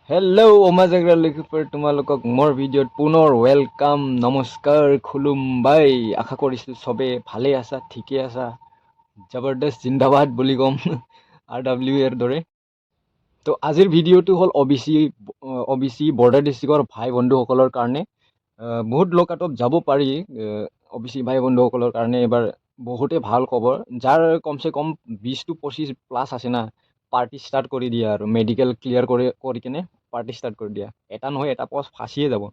Hello' অমাজাগ্ৰা লিখিপৰ তোমালোকক মোৰ ভিডিঅ'ত পুনৰ ৱেলকাম নমস্কাৰ খুলুমবাই আশা কৰিছোঁ চবে ভালে আছা ঠিকে আছা জবৰদস্ত জিন্দাবাদ বুলি ক'ম RW এৰ দৰে তো আজিৰ ভিডিঅ'টো হ'ল অবিচি বৰ্ডাৰ ডিষ্ট্ৰিক্টৰ ভাই বন্ধুসকলৰ কাৰণে বহুত লোকাটপ যাব পাৰি অবিচি ভাই বন্ধুসকলৰ কাৰণে এবাৰ বহুতে ভাল খবৰ যাৰ কমচে কম 20-25 প্লাছ আছে না পাৰ্টি ষ্টাৰ্ট কৰি দিয়া আৰু মেডিকেল ক্লিয়াৰ কৰি কিনে পাৰ্টি ষ্টাৰ্ট কৰি দিয়া এটা নহয় এটা পোষ্ট ফাঁচিয়ে যাব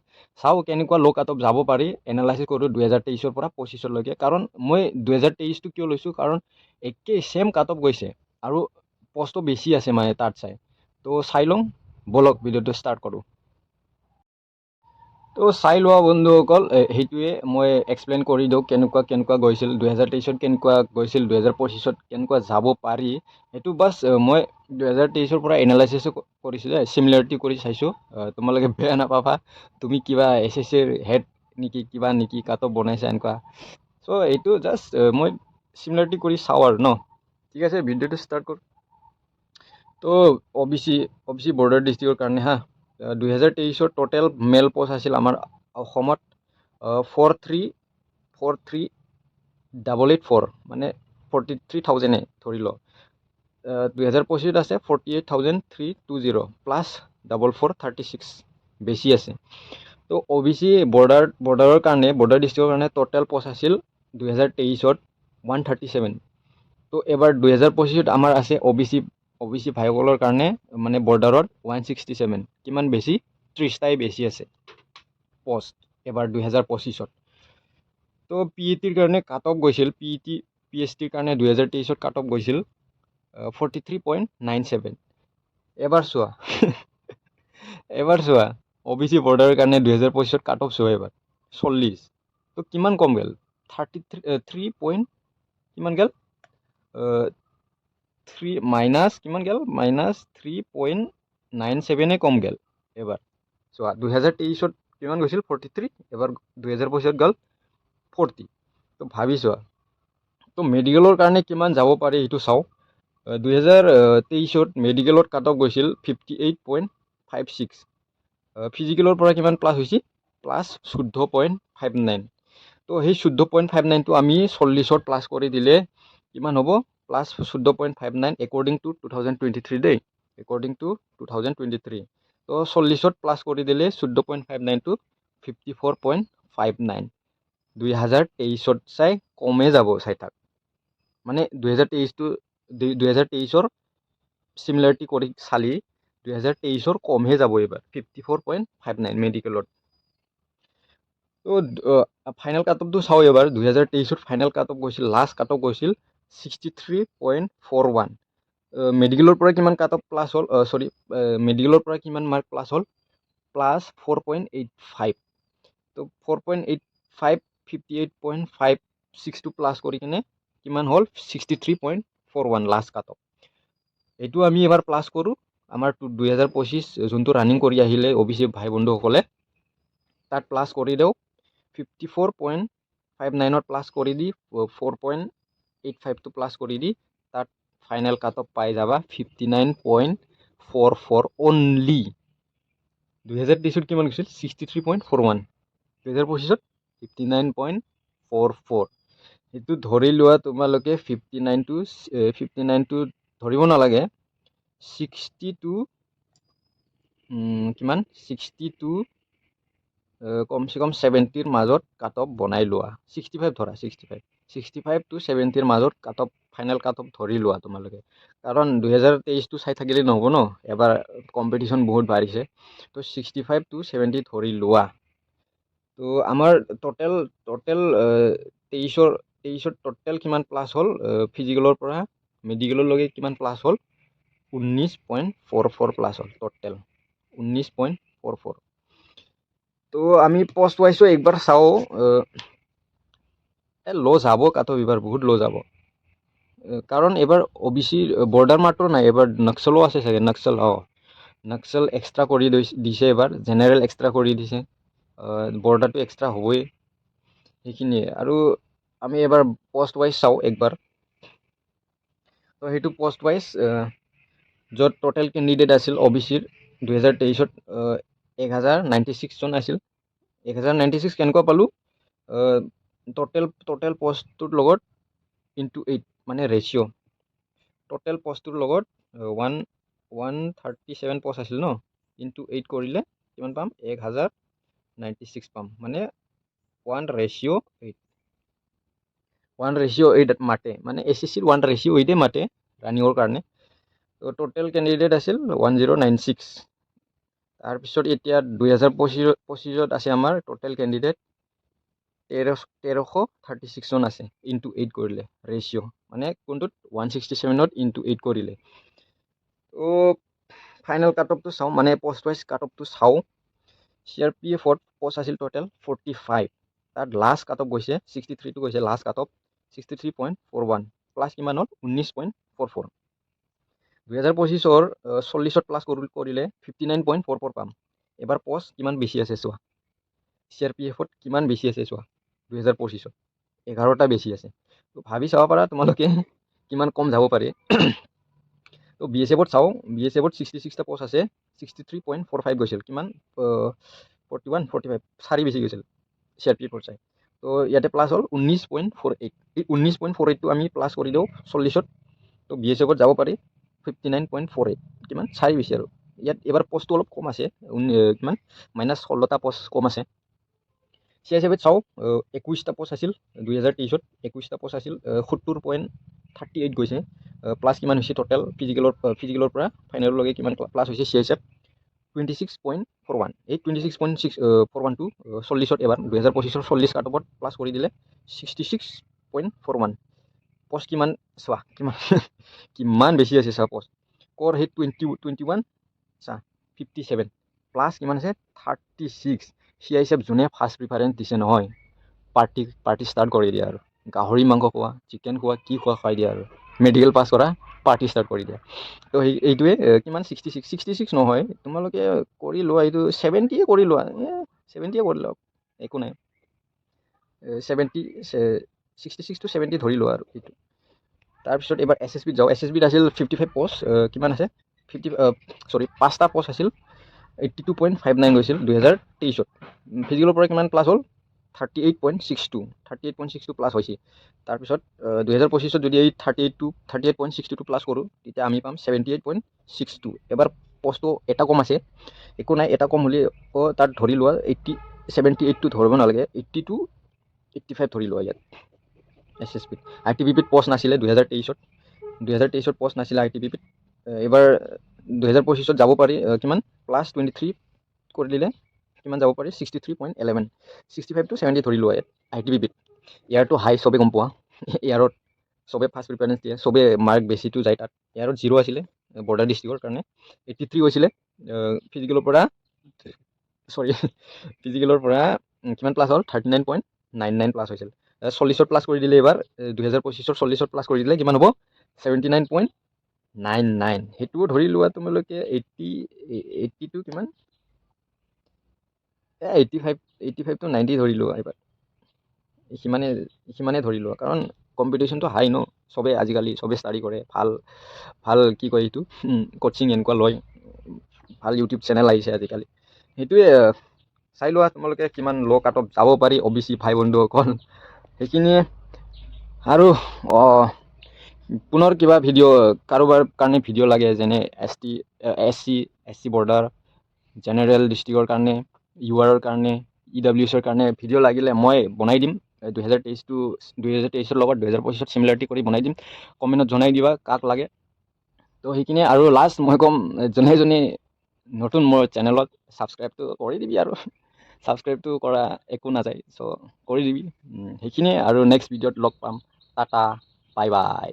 চাওঁ কেনেকুৱা লোকাটপ যাব পাৰি এনালাইচিছ কৰোঁ 2023 পৰা 25 কাৰণ মই 2023টো কিয় লৈছোঁ কাৰণ একেই সেম কাটপ গৈছে আৰু পোষ্টটো বেছি আছে মানে তাত চাই তো চাই লওঁ বলক ভিডিঅ'টো ষ্টাৰ্ট কৰোঁ তো চাই লোৱা বন্ধুসকল সেইটোৱে মই এক্সপ্লেইন কৰি দিওঁ কেনেকুৱা গৈছিল 2023ত কেনেকুৱা গৈছিল 2025ত কেনেকুৱা যাব পাৰি সেইটো বাছ মই 2023ৰ পৰা এনালাইচিছ কৰিছোঁ যে চিমিলাৰিটি কৰি চাইছোঁ তোমালোকে বেয়া নাপাবা তুমি কিবা SSCৰ হেড কিবা নেকি কাটপ বনাইছা এনেকুৱা চ' এইটো জাষ্ট মই চিমিলাৰিটি কৰি চাওঁ আৰু ন ঠিক আছে ভিডিঅ'টো ষ্টাৰ্ট কৰোঁ তো অবিচি বৰ্ডাৰ ডিষ্ট্ৰিক্টৰ কাৰণে হা 2023 টোটেল মেল পোষ্ট আছিল আমাৰ অসমত 43,884 মানে 43,000 ধৰি লওক 2025 আছে 48,320 প্লাছ 4436 বেছি আছে তো অবিচি বৰ্ডাৰৰ কাৰণে বৰ্ডাৰ ডিষ্ট্ৰিক্টৰ কাৰণে টোটেল পোষ্ট আছিল 2023 137 তো এবাৰ 2025 আমাৰ আছে অবিচি ভাইসকলৰ কাৰণে মানে বৰ্ডাৰত 167 কিমান বেছি 30টাই বেছি আছে পোষ্ট এবাৰ 2025 তো PETৰ কাৰণে কাট অফ গৈছিল PSTৰ কাৰণে 2023 কাট অফ গৈছিল 43.97 এবাৰ চোৱা অবিচি বৰ্ডাৰৰ কাৰণে 2025 কাট অফ চোৱা এবাৰ 40 তো কিমান কম গ'ল 33 পইণ্ট কিমান গ'ল 3 মাইনাছ কিমান গ'ল মাইনাছ 3.97 কম গ'ল এবাৰ চোৱা 2023 কিমান গৈছিল 43 এবাৰ 2025 গ'ল 40 তো ভাবি চোৱা তো মেডিকেলৰ কাৰণে কিমান যাব পাৰি সেইটো চাওঁ 2023 মেডিকেলত কাট অফ গৈছিল 58.56 ফিজিকেলৰ পৰা কিমান প্লাছ হৈছে প্লাছ 14.59 তো সেই 14.59টো আমি 40 প্লাছ কৰি দিলে কিমান হ'ব প্লাছ 14.59 একৰ্ডিং টু 2023 দেই একৰ্ডিং টু 2023 তো 40 প্লাছ কৰি দিলে 14.59টো 54.59 2023 চাই কমে যাব চাই থাক মানে 2023ৰ চিমিলাৰিটি কৰি চালি 2023 কমহে যাব এইবাৰ 54.59 মেডিকেলত তো ফাইনেল কাট অফটো চাওঁ এবাৰ 2023 ফাইনেল কাট অফ গৈছিল লাষ্ট কাট অফ গৈছিল 63.41 মেডিকেলৰ পৰা কিমান কাট অফ প্লাছ হ'ল মেডিকেলৰ পৰা কিমান মাৰ্ক প্লাছ হ'ল প্লাছ 4.85 তো 4.85 58.56টো প্লাছ কৰি কিনে কিমান হ'ল 63.41 লাষ্ট কাট অফ এইটো আমি এবাৰ প্লাছ কৰোঁ আমাৰ 2025 যোনটো ৰানিং কৰি আহিলে অবিচি ভাই বন্ধুসকলে তাত প্লাছ কৰি দিওঁ 54.59 প্লাছ কৰি দি 4.85টো প্লাছ কৰি দি তাত ফাইনেল কাট অফ পাই যাবা 59.44 অনলি 2023 কিমান গৈছিল 63.41 2025 59.44 সেইটো ধৰি লোৱা তোমালোকে 59টো ধৰিব নালাগে 62 কিমান 62 কমচে কম 70ৰ মাজত কাট অফ বনাই লোৱা 65 ধৰা 65 to 70ৰ মাজত cut off final cut off ধৰি লোৱা তোমালোকে কাৰণ 2023টো চাই থাকিলে নহ'ব ন এবাৰ কম্পিটিশ্যন বহুত বাঢ়িছে তো 65 to 70 ধৰি লোৱা তো আমাৰ টোটেল 23ৰ টোটেল কিমান প্লাছ হ'ল ফিজিকেলৰ পৰা মেডিকেললৈকে কিমান প্লাছ হ'ল 19.44 প্লাছ হ'ল টোটেল 19.44 তো আমি পোষ্ট ৱাইজো একবাৰ চাওঁ ল' যাব কাট অফ এইবাৰ বহুত ল' যাব কাৰণ এবাৰ অবিচি বৰ্ডাৰ মাত্ৰ নাই এবাৰ নক্সলো আছে চাগে নক্সল এক্সট্ৰা কৰি দিছে এবাৰ জেনেৰেল এক্সট্ৰা কৰি দিছে বৰ্ডাৰটো এক্সট্ৰা হ'বই সেইখিনিয়ে আৰু আমি এবাৰ পোষ্ট ৱাইজ চাওঁ একবাৰ তো সেইটো পোষ্ট ৱাইজ য'ত টোটেল কেণ্ডিডেট আছিল অবিচিৰ 2023 1096 জন আছিল। 1096 কেনেকুৱা পালোঁ? টোটেল পষ্টটোৰ লগত ইনটু 8 মানে ৰেচিঅ'। টোটেল পষ্টটোৰ লগত 137 পষ্ট আছিল ন, ইনটু 8 কৰিলে কিমান পাম? 1096 পাম, মানে 1:8। 1:8 মাতে, মানে SSCৰ 1:8 মাতে ৰানিঙৰ কাৰণে। তো টোটেল কেণ্ডিডেট আছিল 1096। তাৰপিছত এতিয়া 2025 আছে আমাৰ টোটেল কেণ্ডিডেট 1336 জন আছে, ইনটু 8 কৰিলে ৰেচিঅ', মানে কোনটোত 167ত ইনটু 8 কৰিলে। তো ফাইনেল কাট অফটো চাওঁ, মানে পষ্ট ৱাইজ কাট অফটো চাওঁ। CRPFত পষ্ট আছিল টোটেল 45, তাত লাষ্ট কাট অফ গৈছে 63টো গৈছে লাষ্ট কাট অফ 63.41, প্লাছ কিমান হ'ল? 19.44। 2025 40ত প্লাছ কৰিলে 59.44 পাম। এবাৰ পষ্ট কিমান বেছি আছে চোৱা, CRPFত কিমান বেছি আছে চোৱা। 2025 11টা বেছি আছে। তো ভাবি চাব পাৰা তোমালোকে কিমান কম যাব পাৰে। তো BSFত চাওঁ, BSFত 66টা পষ্ট আছে, 63.45 গৈছিল। কিমান? 41 45 4 বেছি গৈছিল CRPFৰ চাই। তো ইয়াতে প্লাছ হ'ল 19.48। এই 19.48টো আমি প্লাছ কৰি দিওঁ 40ত, তো BSFত যাব পাৰি 59.48, কিমান 4 বেছি আৰু। ইয়াত এবাৰ পষ্টটো অলপ কম আছে, কিমান -16টা পষ্ট কম আছে। CISFত চাওঁ 21টা পষ্ট আছিল 2023, 21টা পষ্ট আছিল, 70.38 গৈছে। প্লাছ কিমান হৈছে টোটেল ফিজিকেলৰ পৰা ফাইনেললৈকে কিমান প্লাছ হৈছে CISF? 26.41। এই 26.41টো 40ত এবাৰ 2025 40 কাট অফত প্লাছ কৰি দিলে 66.41। পষ্ট কিমান চোৱা, কিমান বেছি আছে চোৱা পষ্ট। ক'ৰ সেই 21 চা 57, প্লাছ কিমান আছে? 36। CISF যোনে ফাৰ্ষ্ট প্ৰিফাৰেঞ্চ দিছে নহয়, পাৰ্টি ষ্টাৰ্ট কৰি দিয়ে আৰু। গাহৰি মাংস খোৱা, চিকেন খোৱা, কি খোৱা খাই দিয়া আৰু। মেডিকেল পাছ কৰা, পাৰ্টি ষ্টাৰ্ট কৰি দিয়া। তো এইটোৱে কিমান 66 নহয়, তোমালোকে কৰি লোৱা, এইটো 70 কৰি লোৱা, 70 কৰি লোৱা, একো নাই। 66 to 70 ধৰি লোৱা আৰু এইটো। তাৰপিছত এবাৰ SSBত যাওঁ। SSBত আছিল 55 পষ্ট, কিমান আছে? 5টা পষ্ট আছিল, 82.59 গৈছিল 2023। ফিজিকেলৰ পৰা কিমান প্লাছ হ'ল? 38.62 প্লাছ হৈছে। তাৰপিছত 2025 যদি এই 38.62টো প্লাছ কৰোঁ, তেতিয়া আমি পাম 78.62। এবাৰ পষ্টটো এটা কম আছে, একো নাই, এটা কম হ'লে তাত ধৰি লোৱা 78টো ধৰিব নালাগে, 80 to 85 ধৰি লোৱা ইয়াত। SSBত ITBPত পষ্ট নাছিলে 2023 পষ্ট নাছিলে ITBPত। এইবাৰ 2025 যাব পাৰি, কিমান প্লাছ 23 কৰি দিলে কিমান যাব পাৰি? 63.11, 65 to 70 ধৰি লোৱা ইয়াত ITBPত। ইয়াৰটো হাই চবে গম পোৱা, ইয়াৰত চবে ফাৰ্ষ্ট প্ৰিফাৰেঞ্চ দিয়ে, চবে মাৰ্ক বেছিটো যায় তাত। ইয়াৰত 0 আছিলে বৰ্ডাৰ ডিষ্ট্ৰিক্টৰ কাৰণে, 83 হৈছিলে। ফিজিকেলৰ পৰা কিমান প্লাছ হ'ল? 39.99 প্লাছ হৈছিল। 40ত প্লাছ কৰি দিলে এইবাৰ 2025 40ত প্লাছ কৰি দিলে কিমান হ'ব? 79.99। সেইটোও ধৰি লোৱা তোমালোকে 80 to কিমান? 85 to 90 ধৰি লোৱা এইবাৰ। সিমানে ধৰি লোৱা, কাৰণ কম্পিটিশ্যনটো হাই ন, চবে আজিকালি চবে ষ্টাডি কৰে, ভাল কি কয় এইটো কোচিং এনেকুৱা লয়, ভাল ইউটিউব চেনেল আহিছে আজিকালি। সেইটোৱে চাই লোৱা তোমালোকে কিমান ল' কাট অফ যাব পাৰি OBC ভাই বন্ধুসকল। সেইখিনিয়ে আৰু পুনৰ কিবা কাৰোবাৰ কাৰণে ভিডিঅ' লাগে, যেনে SC বৰ্ডাৰ, জেনেৰেল ডিষ্ট্ৰিক্টৰ কাৰণে, URৰ কাৰণে, EWSৰ কাৰণে ভিডিঅ' লাগিলে মই বনাই দিম। 2023 লগত 2025 চিমিলাৰিটি কৰি বনাই দিম। কমেণ্টত জনাই দিবা কাক লাগে। তো সেইখিনিয়ে, আৰু লাষ্ট মই ক'ম, যোনে নতুন মোৰ চেনেলত ছাবস্ক্ৰাইবটো কৰি দিবি আৰু। ছাবস্ক্ৰাইবটো কৰা একো নাযায়, চ' কৰি দিবি। সেইখিনিয়ে, আৰু নেক্সট ভিডিঅ'ত লগ পাম। Tata, bye bye.